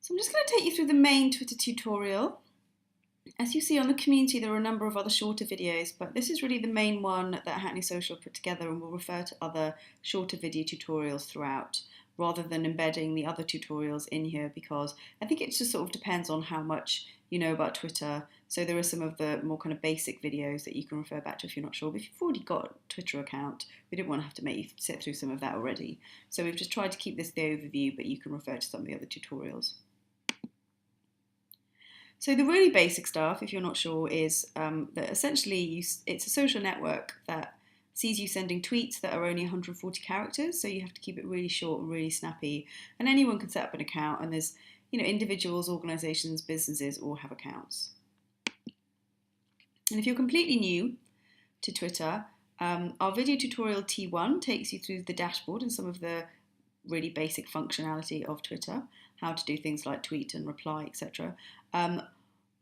So I'm just going to take you through the main Twitter tutorial. As you see on the community, there are a number of other shorter videos, but this is really the main one that Hackney Social put together, and we'll refer to other shorter video tutorials throughout, rather than embedding the other tutorials in here, because I think it just sort of depends on how much you know about Twitter. So there are some of the more kind of basic videos that you can refer back to if you're not sure. But if you've already got a Twitter account, we didn't want to have to make you sit through some of that already. So we've just tried to keep this the overview, but you can refer to some of the other tutorials. So the really basic stuff, if you're not sure, is that essentially it's a social network that sees you sending tweets that are only 140 characters, so you have to keep it really short and really snappy. And anyone can set up an account, and there's individuals, organisations, businesses all have accounts. And if you're completely new to Twitter, our video tutorial T1 takes you through the dashboard and some of the really basic functionality of Twitter, how to do things like tweet and reply, etc.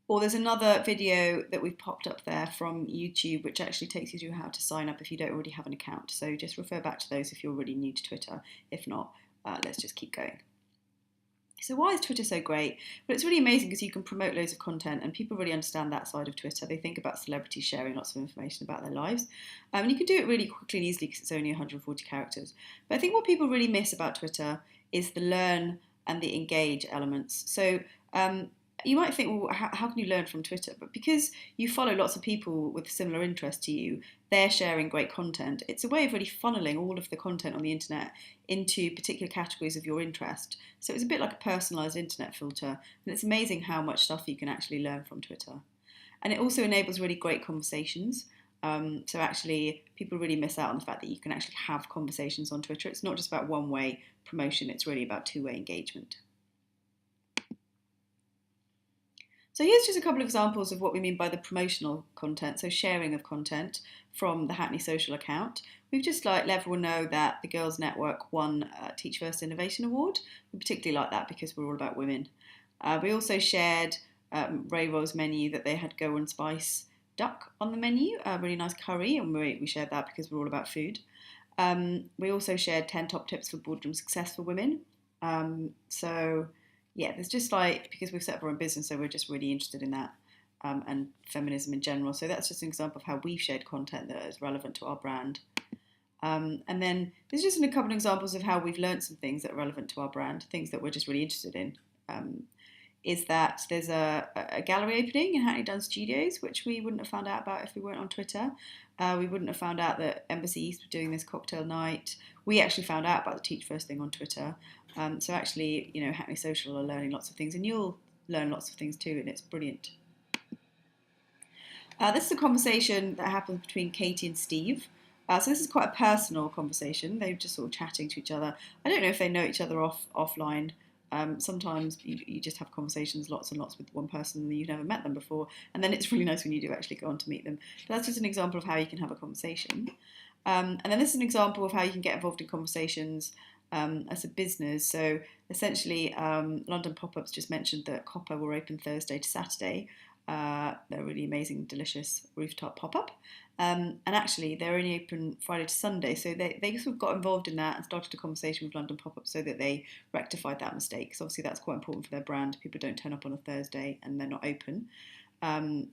Or there's another video that we've popped up there from YouTube, which actually takes you through how to sign up if you don't already have an account. So just refer back to those if you're really new to Twitter. If not, let's just keep going. So why is Twitter so great? Well, it's really amazing because you can promote loads of content, and people really understand that side of Twitter. They think about celebrities sharing lots of information about their lives. And you can do it really quickly and easily because it's only 140 characters. But I think what people really miss about Twitter is the learn and the engage elements. So you might think, well, how can you learn from Twitter? But because you follow lots of people with similar interests to you, they're sharing great content. It's a way of really funneling all of the content on the internet into particular categories of your interest. So it's a bit like a personalised internet filter. And it's amazing how much stuff you can actually learn from Twitter. And it also enables really great conversations. So actually, people really miss out on the fact that you can actually have conversations on Twitter. It's not just about one-way promotion, it's really about two-way engagement. So here's just a couple of examples of what we mean by the promotional content, so sharing of content from the Hackney Social account. We've just let everyone know that the Girls Network won Teach First Innovation Award. We particularly like that because we're all about women. We also shared Ray Roll's menu that they had Go and Spice duck on the menu, a really nice curry, and we shared that because we're all about food. We also shared 10 top tips for boardroom success for women. Yeah, there's just because we've set up our own business, so we're just really interested in that and feminism in general. So that's just an example of how we've shared content that is relevant to our brand. And then there's just a couple of examples of how we've learned some things that are relevant to our brand, things that we're just really interested in. Is that there's a gallery opening in Hackney Done Studios, which we wouldn't have found out about if we weren't on Twitter. We wouldn't have found out that Embassy East were doing this cocktail night. We actually found out about the Teach First thing on Twitter. So actually, Hackney Social are learning lots of things, and you'll learn lots of things too, and it's brilliant. This is a conversation that happened between Katie and Steve. So this is quite a personal conversation. They're just sort of chatting to each other. I don't know if they know each other offline. Sometimes you just have conversations lots and lots with one person and you've never met them before, and then it's really nice when you do actually go on to meet them. But that's just an example of how you can have a conversation. And then this is an example of how you can get involved in conversations as a business. So essentially, London Pop-Ups just mentioned that Copper were open Thursday to Saturday. They're a really amazing, delicious rooftop pop-up. And actually, they're only open Friday to Sunday. So they sort of got involved in that and started a conversation with London Pop-Up so that they rectified that mistake. Because obviously that's quite important for their brand. People don't turn up on a Thursday and they're not open.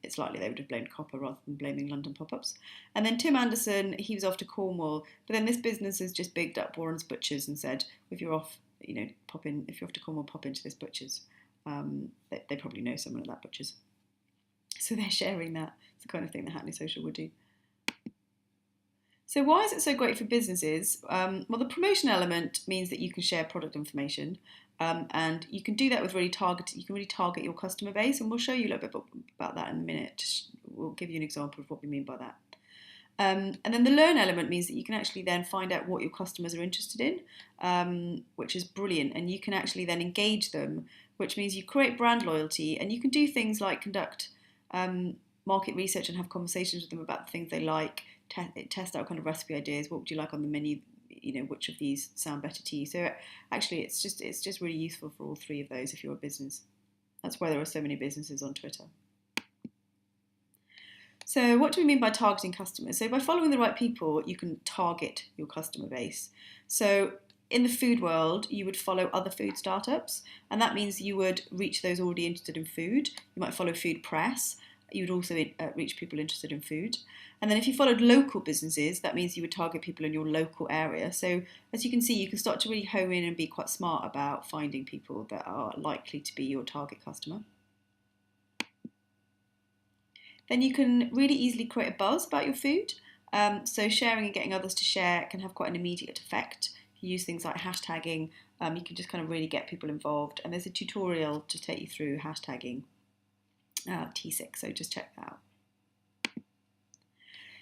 It's likely they would have blamed Copper rather than blaming London Pop-Ups. And then Tim Anderson, he was off to Cornwall. But then this business has just bigged up Warren's Butchers and said, if you're off, pop in. If you're off to Cornwall, pop into this Butchers. They probably know someone at that Butchers. So they're sharing that. It's the kind of thing that Hackney Social would do. So why is it so great for businesses? Well, the promotion element means that you can share product information, and you can do that with really targeted. You can really target your customer base, and we'll show you a little bit about that in a minute. We'll give you an example of what we mean by that. And then the learn element means that you can actually then find out what your customers are interested in, which is brilliant, and you can actually then engage them, which means you create brand loyalty, and you can do things like conduct market research and have conversations with them about the things they like, test out kind of recipe ideas. What would you like on the menu? Which of these sound better to you? So actually, it's just really useful for all three of those if you're a business. That's why there are so many businesses on Twitter. So what do we mean by targeting customers? So by following the right people, you can target your customer base. So in the food world, you would follow other food startups, and that means you would reach those already interested in food. You might follow food press. You would also reach people interested in food. And then if you followed local businesses, that means you would target people in your local area. So as you can see, you can start to really hone in and be quite smart about finding people that are likely to be your target customer. Then you can really easily create a buzz about your food. So sharing and getting others to share can have quite an immediate effect. If you use things like hashtagging, you can just kind of really get people involved. And there's a tutorial to take you through hashtagging T6, so just check that out.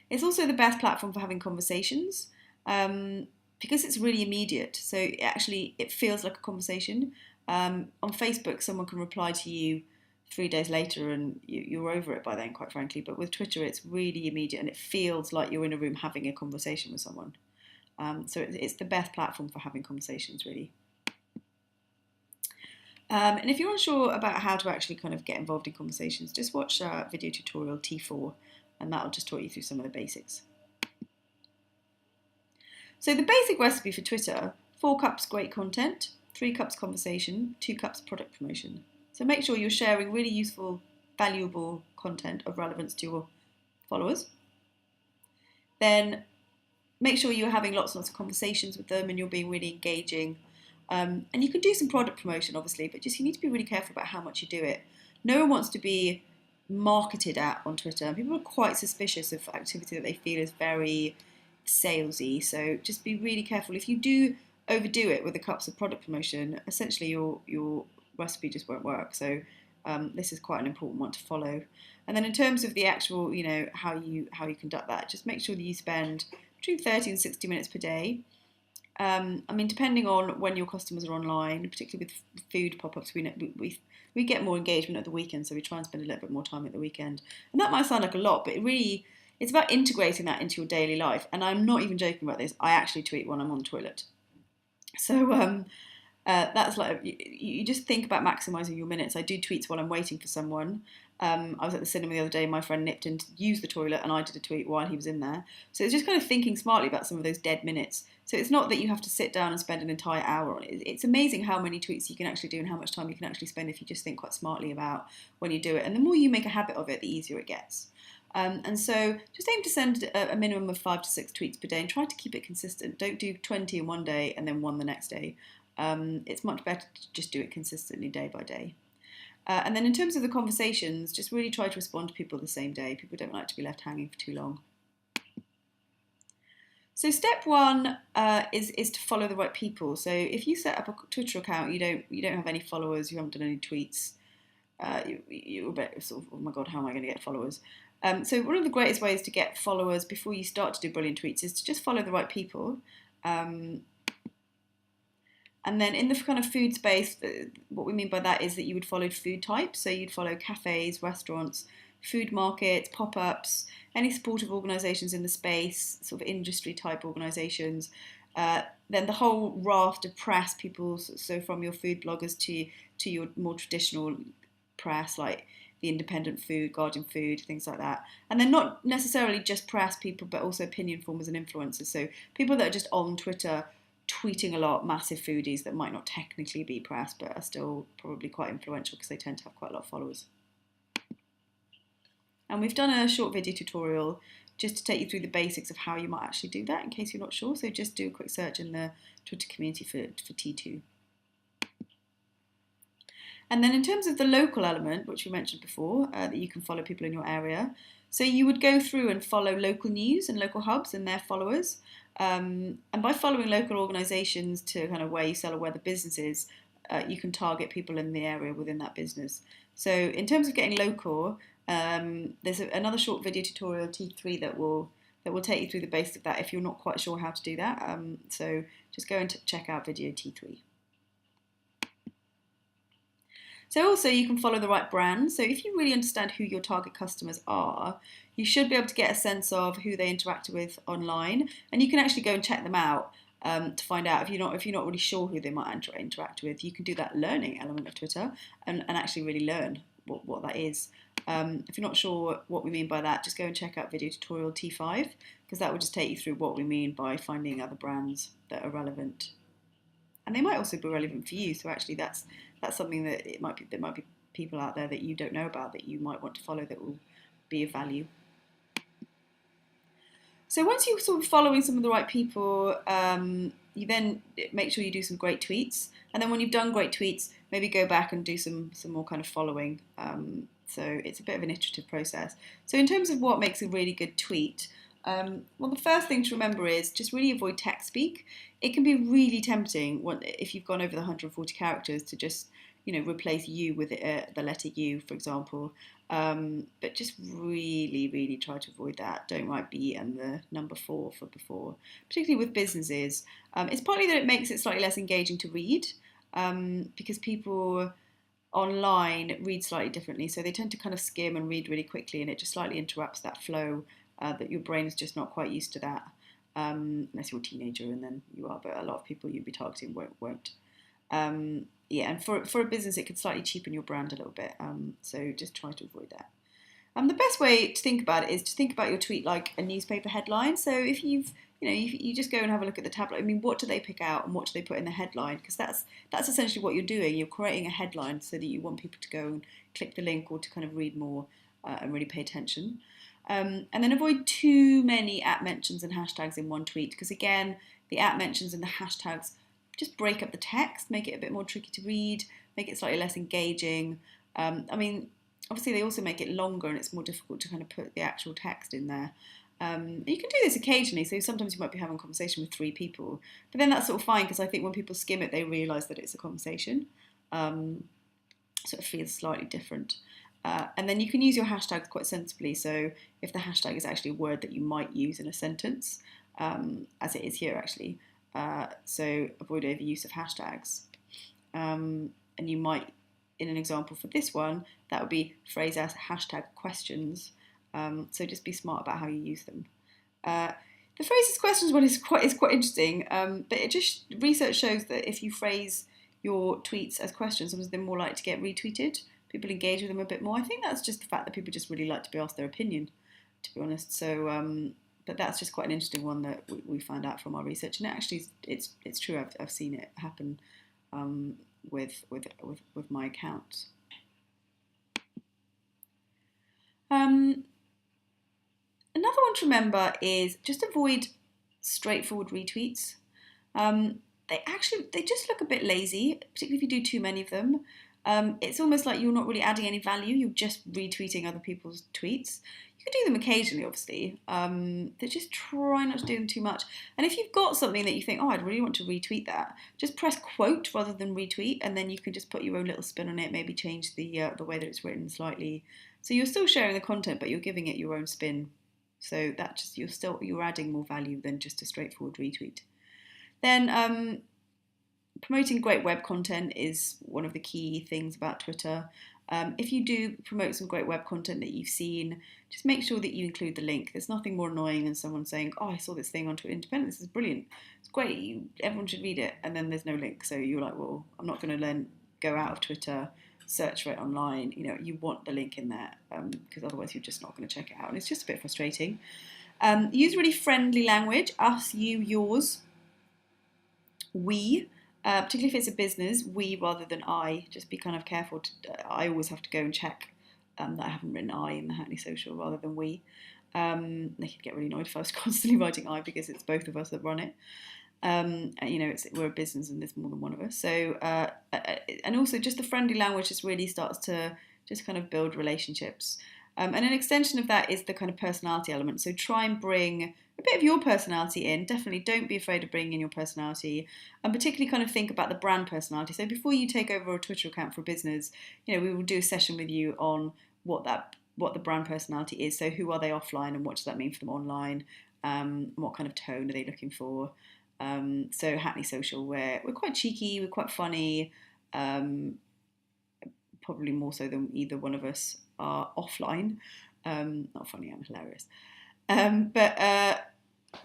It's also the best platform for having conversations because it's really immediate. So it feels like a conversation. On Facebook, someone can reply to you 3 days later and you're over it by then, quite frankly. But with Twitter, it's really immediate and it feels like you're in a room having a conversation with someone. So it's the best platform for having conversations, really. And if you're unsure about how to actually kind of get involved in conversations, just watch video tutorial T4, and that'll just talk you through some of the basics. So the basic recipe for Twitter: 4 cups great content, 3 cups conversation, 2 cups product promotion. So make sure you're sharing really useful, valuable content of relevance to your followers. Then make sure you're having lots and lots of conversations with them and you're being really engaging. And you can do some product promotion, obviously, but just you need to be really careful about how much you do it. No one wants to be marketed at on Twitter. People are quite suspicious of activity that they feel is very salesy. So just be really careful. If you do overdo it with the cups of product promotion, essentially your recipe just won't work. So this is quite an important one to follow. And then in terms of the actual, how you conduct that, just make sure that you spend between 30 and 60 minutes per day. Depending on when your customers are online, particularly with food pop-ups, we get more engagement at the weekend, so we try and spend a little bit more time at the weekend. And that might sound like a lot, but it's about integrating that into your daily life. And I'm not even joking about this. I actually tweet when I'm on the toilet. So that's like, you just think about maximising your minutes. I do tweets while I'm waiting for someone. I was at the cinema the other day, my friend nipped in to use the toilet and I did a tweet while he was in there. So it's just kind of thinking smartly about some of those dead minutes. So it's not that you have to sit down and spend an entire hour on it. It's amazing how many tweets you can actually do and how much time you can actually spend if you just think quite smartly about when you do it. And the more you make a habit of it, the easier it gets. And so just aim to send a minimum of 5 to 6 tweets per day and try to keep it consistent. Don't do 20 in one day and then 1 the next day. It's much better to just do it consistently day by day. And then in terms of the conversations, just really try to respond to people the same day. People don't like to be left hanging for too long. So step 1 is to follow the right people. So if you set up a Twitter account, you don't have any followers, you haven't done any tweets, you're a bit sort of, oh my god, how am I going to get followers? So one of the greatest ways to get followers before you start to do brilliant tweets is to just follow the right people. And then in the kind of food space, what we mean by that is that you would follow food types. So you'd follow cafes, restaurants, food markets, pop-ups, any supportive organisations in the space, sort of industry type organisations. Then the whole raft of press people, so from your food bloggers to your more traditional press, like the Independent Food, Guardian Food, things like that. And then not necessarily just press people, but also opinion formers and influencers. So people that are just on Twitter tweeting a lot, massive foodies that might not technically be press, but are still probably quite influential because they tend to have quite a lot of followers. And we've done a short video tutorial just to take you through the basics of how you might actually do that in case you're not sure. So just do a quick search in the Twitter community for T2. And then in terms of the local element, which we mentioned before, that you can follow people in your area. So you would go through and follow local news and local hubs and their followers. And by following local organisations to kind of where you sell or where the business is, you can target people in the area within that business. So in terms of getting local, there's another short video tutorial, T3, that will take you through the basics of that if you're not quite sure how to do that. So just go and check out video T3. So also you can follow the right brands. So if you really understand who your target customers are, you should be able to get a sense of who they interact with online, and you can actually go and check them out to find out if you're not really sure who they might interact with. You can do that learning element of Twitter and actually really learn what that is. If you're not sure what we mean by that, just go and check out video tutorial T5 because that will just take you through what we mean by finding other brands that are relevant. and they might also be relevant for you. So actually, that's something that there might be people out there that you don't know about that you might want to follow that will be of value. So once you're sort of following some of the right people, you then make sure you do some great tweets, and then when you've done great tweets, maybe go back and do some more kind of following. So it's a bit of an iterative process. So in terms of what makes a really good tweet, well, the first thing to remember is just really avoid text speak. It can be really tempting if you've gone over the 140 characters to just replace you with the letter U, for example. But just really, really try to avoid that. Don't write B and the number 4 for before, particularly with businesses. It's partly that it makes it slightly less engaging to read, because people online read slightly differently, so they tend to kind of skim and read really quickly, and it just slightly interrupts that flow that your brain is just not quite used to that, unless you're a teenager, and then you are, but a lot of people you'd be targeting won't. Yeah, and for a business, it could slightly cheapen your brand a little bit. So just try to avoid that. The best way to think about it is to think about your tweet like a newspaper headline. So if you just go and have a look at the tablet. I mean, what do they pick out and what do they put in the headline? Because that's essentially what you're doing. You're creating a headline so that you want people to go and click the link or to kind of read more and really pay attention. And then avoid too many at mentions and hashtags in one tweet, because again, the at mentions and the hashtags just break up the text, make it a bit more tricky to read, make it slightly less engaging. I mean, obviously they also make it longer and it's more difficult to kind of put the actual text in there. You can do this occasionally, so sometimes you might be having a conversation with 3 people, but then that's sort of fine, because I think when people skim it, they realise that it's a conversation. So it feels slightly different. And then you can use your hashtags quite sensibly, so if the hashtag is actually a word that you might use in a sentence, as it is here actually, so avoid overuse of hashtags. And you might, in an example for this one, that would be phrase as hashtag questions. So just be smart about how you use them. The phrases questions one is quite interesting, but research shows that if you phrase your tweets as questions, sometimes they're more likely to get retweeted. People engage with them a bit more. I think that's just the fact that people just really like to be asked their opinion, to be honest. So, but that's just quite an interesting one that we found out from our research, and actually, it's true. I've seen it happen with my accounts. Another one to remember is just avoid straightforward retweets. They just look a bit lazy, particularly if you do too many of them. It's almost like you're not really adding any value, you're just retweeting other people's tweets. You can do them occasionally, obviously, but just try not to do them too much. And if you've got something that you think, I'd really want to retweet that, just press quote rather than retweet, and then you can just put your own little spin on it, maybe change the way that it's written slightly. So you're still sharing the content, but you're giving it your own spin. So you're adding more value than just a straightforward retweet. Then promoting great web content is one of the key things about Twitter. If you do promote some great web content that you've seen, just make sure that you include the link. There's nothing more annoying than someone saying, I saw this thing on Twitter Independent, this is brilliant, it's great, everyone should read it, and then there's no link. So you're like, well, I'm not going to then go out of Twitter, search for it online. You want the link in there, because otherwise you're just not going to check it out, and it's just a bit frustrating. Use really friendly language, us, you, yours, we. Particularly if it's a business, we rather than I. Just be kind of careful. I always have to go and check that I haven't written I in the Hackney Social rather than we. They could get really annoyed if I was constantly writing I, because it's both of us that run it. We're a business and there's more than one of us. So, and also just the friendly language just really starts to just kind of build relationships. And an extension of that is the kind of personality element. So try and bring a bit of your personality in. Definitely don't be afraid of bringing in your personality, and particularly kind of think about the brand personality. So before you take over a Twitter account for a business, we will do a session with you on what the brand personality is. So who are they offline and what does that mean for them online? What kind of tone are they looking for? So Hackney Social, we're quite cheeky, we're quite funny, probably more so than either one of us are offline. Not funny, I'm hilarious. But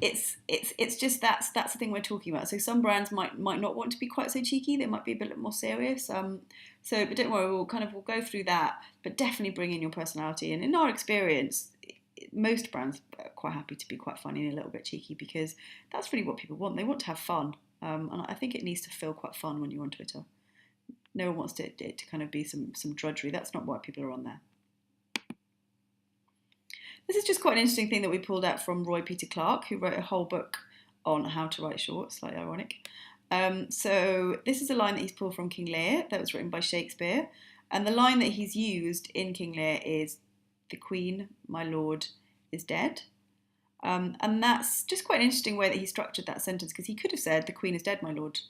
it's just that's the thing we're talking about. So some brands might not want to be quite so cheeky. They might be a bit more serious. But don't worry, we'll go through that. But definitely bring in your personality. And in our experience, most brands are quite happy to be quite funny and a little bit cheeky, because that's really what people want. They want to have fun. And I think it needs to feel quite fun when you're on Twitter. No one wants it to kind of be some drudgery. That's not why people are on there. This is just quite an interesting thing that we pulled out from Roy Peter Clarke, who wrote a whole book on how to write short, slightly ironic. So this is a line that he's pulled from King Lear that was written by Shakespeare. And the line that he's used in King Lear is, "The Queen, my lord, is dead." And that's just quite an interesting way that he structured that sentence, because he could have said, "The Queen is dead, my lord."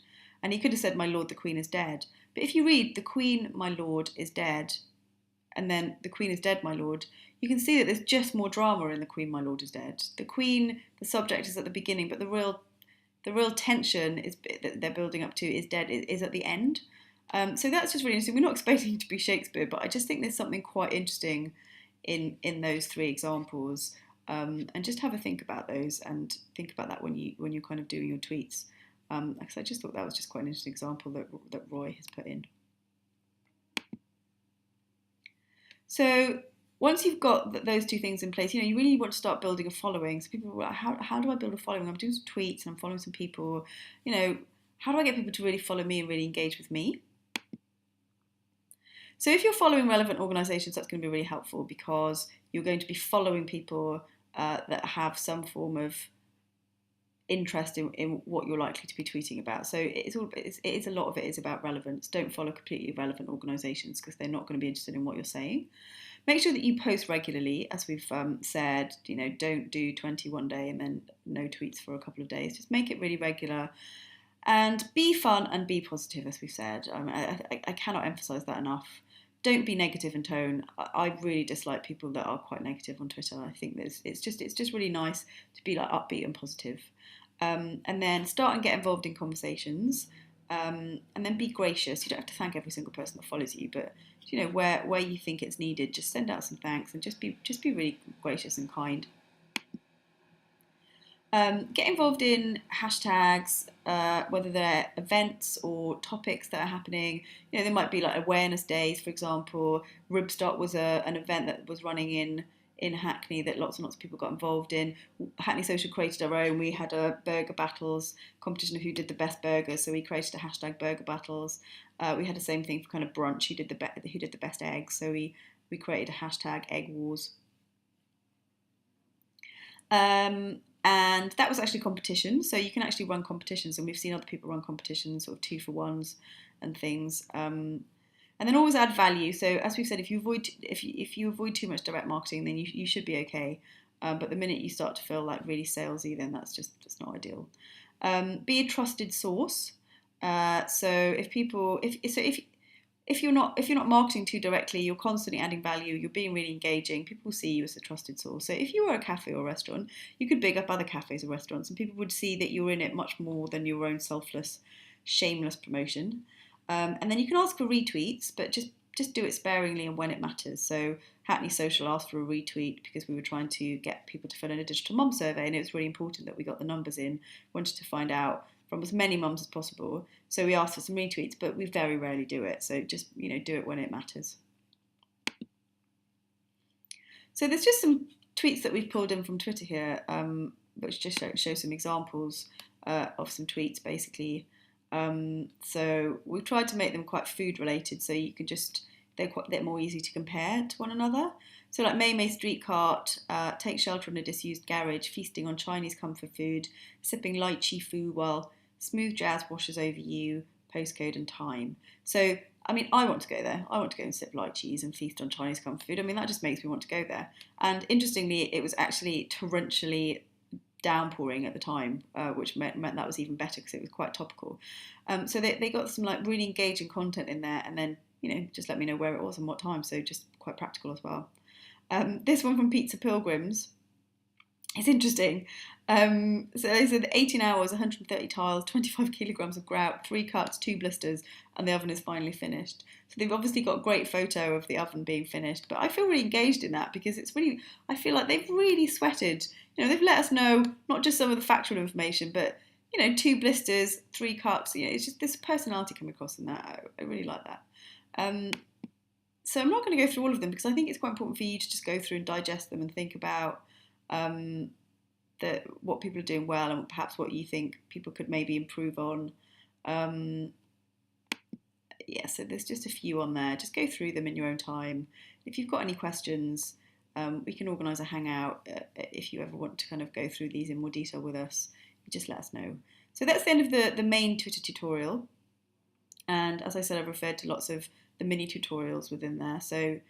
And he could have said, "My lord, the Queen is dead." But if you read, "The Queen, my lord, is dead," and then "The Queen is dead, my lord," you can see that there's just more drama in "The Queen, my lord, is dead." The Queen, the subject, is at the beginning, but the real tension is that they're building up to is dead is at the end. So that's just really interesting. We're not expecting it to be Shakespeare, but I just think there's something quite interesting in those three examples. And just have a think about those, and think about that when you're kind of doing your tweets. Because I just thought that was just quite an interesting example that Roy has put in. So once you've got those two things in place, you really want to start building a following. So people are like, how do I build a following? I'm doing some tweets and I'm following some people. How do I get people to really follow me and really engage with me? So if you're following relevant organisations, that's going to be really helpful, because you're going to be following people that have some form of interest in what you're likely to be tweeting about. So a lot of it is about relevance. Don't follow completely irrelevant organisations, because they're not going to be interested in what you're saying. Make sure that you post regularly, as we've said. Don't do 21 day and then no tweets for a couple of days. Just make it really regular, and be fun and be positive, as we've said. I cannot emphasise that enough. Don't be negative in tone. I really dislike people that are quite negative on Twitter. I think it's just really nice to be like upbeat and positive. And then start and get involved in conversations. And then be gracious. You don't have to thank every single person that follows you, but where you think it's needed, just send out some thanks and just be really gracious and kind. Get involved in hashtags, whether they're events or topics that are happening. There might be like awareness days, for example. Ribstop was an event that was running in Hackney that lots and lots of people got involved in. Hackney Social created our own. We had a burger battles competition of who did the best burgers, so we created a hashtag burger battles. We had the same thing for kind of brunch, who did the best eggs, so we created a hashtag egg wars. And that was actually competition, so you can actually run competitions, and we've seen other people run competitions, sort of 2-for-1s and things. And then always add value. So as we've said, if you avoid too much direct marketing, then you should be okay. But the minute you start to feel like really salesy, then that's just not ideal. Be a trusted source. So if you're not marketing too directly, you're constantly adding value, you're being really engaging, people will see you as a trusted source. So if you were a cafe or restaurant, you could big up other cafes or restaurants, and people would see that you're in it much more than your own selfless, shameless promotion. And then you can ask for retweets, but just do it sparingly and when it matters. So Hackney Social asked for a retweet because we were trying to get people to fill in a digital mum survey, and it was really important that we got the numbers in. Wanted to find out from as many mums as possible. So we asked for some retweets, but we very rarely do it. So just, do it when it matters. So there's just some tweets that we've pulled in from Twitter here, which just show some examples of some tweets, basically. So we've tried to make them quite food related, so you can they're more easy to compare to one another. So like May Street Cart, take shelter in a disused garage, feasting on Chinese comfort food, sipping lychee foo while smooth jazz washes over you, postcode and time. So, I want to go there. I want to go and sip lychees and feast on Chinese comfort food. That just makes me want to go there. And interestingly, it was actually torrentially downpouring at the time, which meant that was even better because it was quite topical. So they got some like really engaging content in there, and then just let me know where it was and what time. So just quite practical as well. This one from Pizza Pilgrims. It's interesting. So they said 18 hours, 130 tiles, 25 kilograms of grout, 3 cuts, 2 blisters, and the oven is finally finished. So they've obviously got a great photo of the oven being finished, but I feel really engaged in that because I feel like they've really sweated. They've let us know not just some of the factual information, but 2 blisters, 3 cuts. It's just this personality coming across in that. I really like that. So I'm not going to go through all of them because I think it's quite important for you to just go through and digest them and think about what people are doing well and perhaps what you think people could maybe improve on. Yeah, so there's just a few on there. Just go through them in your own time. If you've got any questions, we can organise a hangout if you ever want to kind of go through these in more detail with us. Just let us know. So that's the end of the main Twitter tutorial. And as I said, I've referred to lots of the mini tutorials within there. So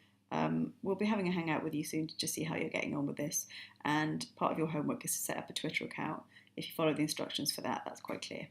we'll be having a hangout with you soon to just see how you're getting on with this. And part of your homework is to set up a Twitter account. If you follow the instructions for that, that's quite clear.